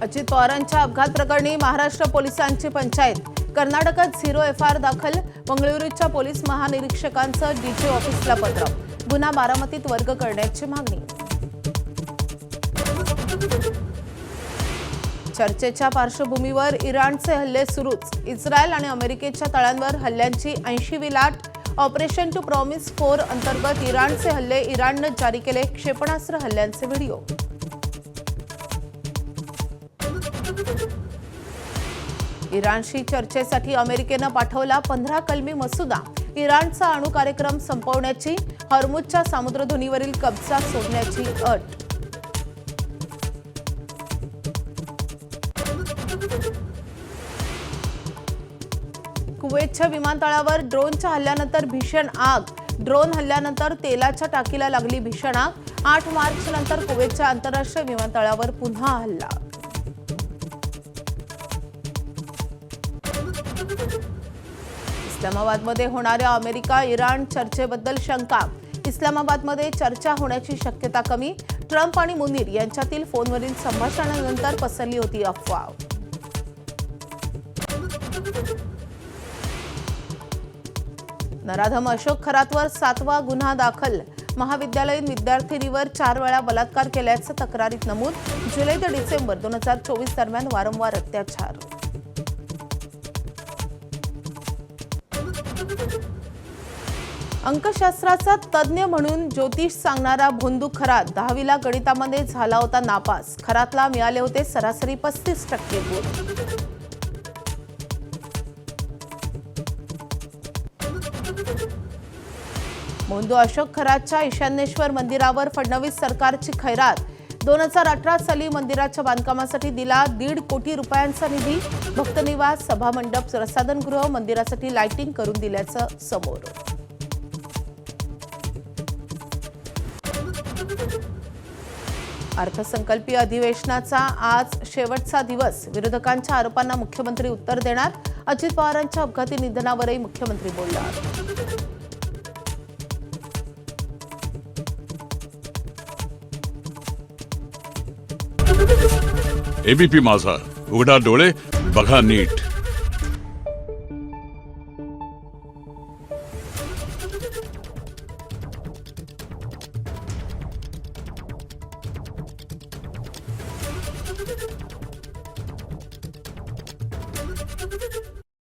अजित पवारांच्या अपघात प्रकरणी महाराष्ट्र पोलिसांची पंचायत. कर्नाटकात 0 FIR दाखल. मंगळुरूच्या पोलीस महानिरीक्षकांचं डीजी ऑफिसला पत्र. गुन्हा बारामतीत वर्ग करण्याची मागणी. चर्चेच्या पार्श्वभूमीवर इराणचे हल्ले सुरूच. इस्रायल आणि अमेरिकेच्या तळांवर हल्ल्यांची 80वी लाट. ऑपरेशन टू प्रॉमिस 4 अंतर्गत इराणचे हल्ले. इराणनं जारी केले क्षेपणास्त्र हल्ल्यांचे व्हिडिओ. इराणशी चर्चेसाठी अमेरिकेनं पाठवला 15 कलमी मसुदा. इराणचा अणु कार्यक्रम संपवण्याची, हॉर्मुझच्या सामुद्रधुनीवरील कब्जा सोडण्याची अट. कुवेतच्या विमानतळावर ड्रोनच्या हल्ल्यानंतर भीषण आग. ड्रोन हल्ल्यानंतर तेलाच्या टाकीला लागली भीषण आग. 8 मार्च नंतर कुवेतच्या आंतरराष्ट्रीय विमानतळावर पुन्हा हल्ला. इस्लामाबादमध्ये होणाऱ्या अमेरिका इराण चर्चेबद्दल शंका. इस्लामाबादमध्ये चर्चा होण्याची शक्यता कमी. ट्रम्प आणि मुनीर यांच्यातील फोनवरील संभाषणानंतर पसरली होती अफवा. नराधम अशोक खरातवर 7वा गुन्हा दाखल. महाविद्यालयीन विद्यार्थिनीवर 4 वेळा बलात्कार केल्याचं तक्रारीत नमूद. जुलै ते डिसेंबर 2024 दरम्यान वारंवार अत्याचार. अंकशास्त्राचा तज्ज्ञ म्हणून ज्योतिष सांगणारा भोंदू खरात 10वीला गणितामध्ये झाला होता नापास. खरातला मिळाले होते सरासरी 35% गुण. भोंदू अशोक खरातच्या ईशान्येश्वर मंदिरावर फडणवीस सरकारची खैरात. 2018 साली मंदिराच्या बांधकामासाठी दिला 1.5 कोटी रुपयांचा निधी. भक्तनिवास, सभामंडप, प्रसाधनगृह, मंदिरासाठी लाइटिंग करून दिल्याचं समोर. अर्थसंकल्पीय अधिवेशनाचा आज शेवटचा दिवस. विरोधकांच्या आरोपांना मुख्यमंत्री उत्तर देणार. अजित पवारांच्या अपघाती निधनावरही मुख्यमंत्री बोलणार. एबीपी माझा, उघडा डोळे बघा नीट.